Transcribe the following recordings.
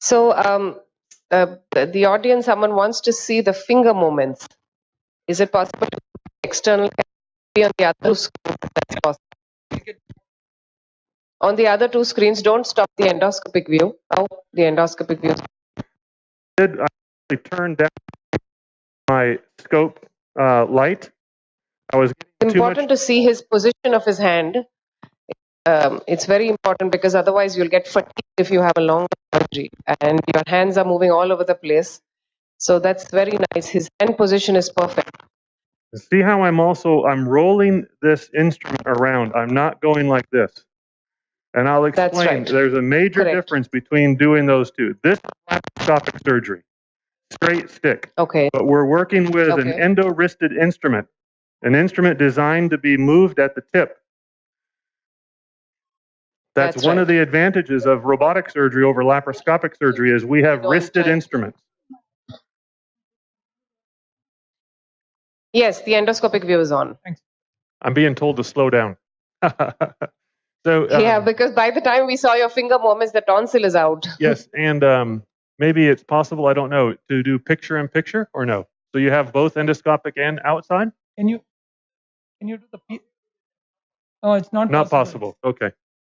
So the audience, someone wants to see the finger movements. Is it possible to external be on the other two screens? That's possible. On the other two screens, don't stop the endoscopic view. Oh, the endoscopic view. I actually turned down my scope light. I was It's important to see his position of his hand. It's very important because otherwise you'll get fatigued if you have a long surgery and your hands are moving all over the place. So that's very nice. His hand position is perfect. See how I'm rolling this instrument around. I'm not going like this. And I'll explain. That's right. There's a major difference between doing those two. This is laparoscopic surgery, straight stick. Okay. But we're working with an endo-wristed instrument, an instrument designed to be moved at the tip. That's one of the advantages of robotic surgery over laparoscopic surgery is we have wristed instruments. Yes, the endoscopic view is on. Thanks. I'm being told to slow down. So yeah, because by the time we saw your finger movements, the tonsil is out. Yes, and maybe it's possible, I don't know, to do picture-in-picture or no? So you have both endoscopic and outside? Can you do the... No, it's not possible. Okay.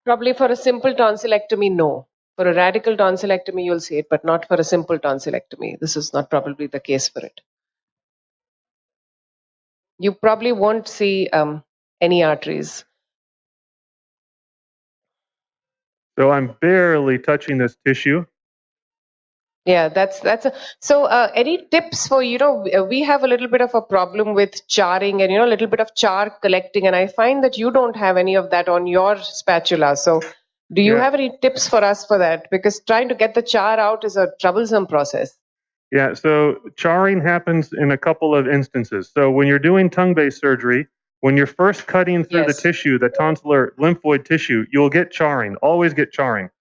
Probably for a simple tonsillectomy, no. For a radical tonsillectomy, you'll see it, but not for a simple tonsillectomy. This is not probably the case for it. You probably won't see any arteries. So I'm barely touching this tissue. Yeah, so any tips for, we have a little bit of a problem with charring and, a little bit of char collecting. And I find that you don't have any of that on your spatula. So do you have any tips for us for that? Because trying to get the char out is a troublesome process. Yeah, so charring happens in a couple of instances. So when you're doing tongue-based surgery, when you're first cutting through the tissue, the tonsillar lymphoid tissue, you'll get charring, always get charring.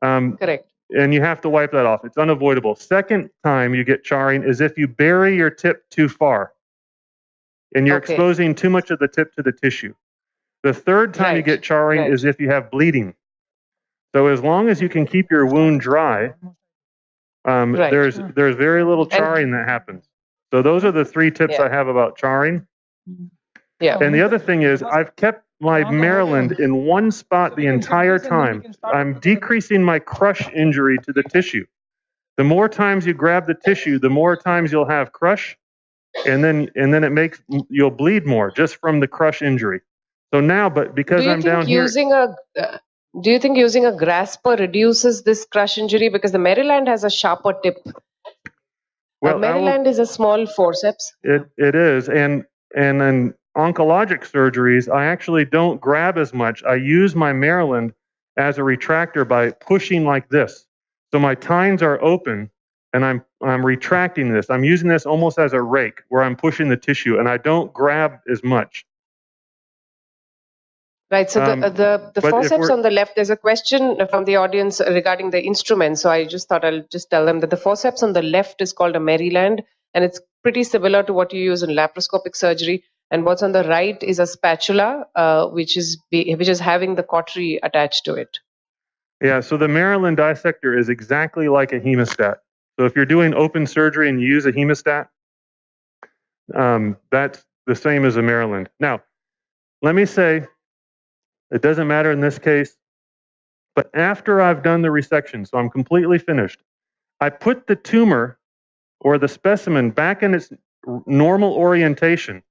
Correct. And you have to wipe that off. It's unavoidable. Second time you get charring is if you bury your tip too far and you're exposing too much of the tip to the tissue. The third time you get charring is if you have bleeding. So as long as you can keep your wound dry, there's very little charring that happens. So those are the three tips I have about charring. Yeah. And the other thing is I've kept my Maryland in one spot the entire time. I'm decreasing my crush injury to the tissue. The more times you grab the tissue, the more times you'll have crush, and then you'll bleed more just from the crush injury. So now, but because I'm down here, do you think using a grasper reduces this crush injury? Because the Maryland has a sharper tip. Well, Maryland is a small forceps. It is, and in oncologic surgeries, I actually don't grab as much. I use my Maryland as a retractor by pushing like this. So my tines are open, and I'm retracting this. I'm using this almost as a rake, where I'm pushing the tissue, and I don't grab as much. Right. So the forceps on the left. There's a question from the audience regarding the instrument. So I just thought I'll just tell them that the forceps on the left is called a Maryland, and it's pretty similar to what you use in laparoscopic surgery. And what's on the right is a spatula, which is having the cautery attached to it. Yeah, so the Maryland dissector is exactly like a hemostat. So if you're doing open surgery and you use a hemostat, that's the same as a Maryland. Now, let me say, it doesn't matter in this case, but after I've done the resection, so I'm completely finished, I put the tumor or the specimen back in its normal orientation.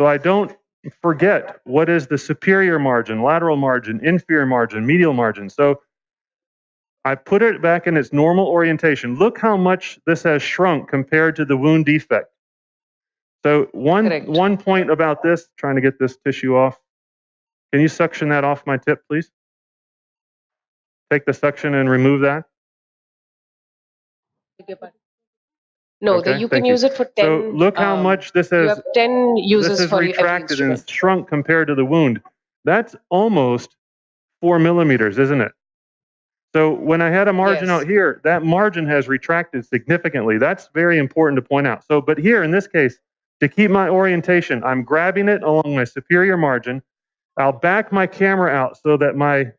So I don't forget what is the superior margin, lateral margin, inferior margin, medial margin. So I put it back in its normal orientation. Look how much this has shrunk compared to the wound defect. So one point about this, trying to get this tissue off. Can you suction that off my tip, please? Take the suction and remove that. No, you can use it for 10. So look how much this has. You have 10 uses for retracted and shrunk compared to the wound. That's almost 4 millimeters, isn't it? So when I had a margin out here, that margin has retracted significantly. That's very important to point out. So, but here in this case, to keep my orientation, I'm grabbing it along my superior margin. I'll back my camera out so that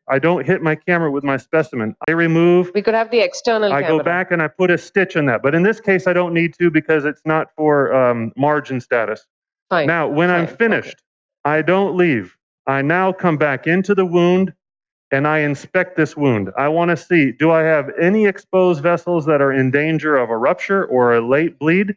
I don't hit my camera with my specimen. I remove, We could have the external I camera. go back and I put a stitch in that. But in this case, I don't need to because it's not for margin status. Fine. Now, when I'm Fine. finished, I don't leave. I now come back into the wound and I inspect this wound. I want to see, do I have any exposed vessels that are in danger of a rupture or a late bleed?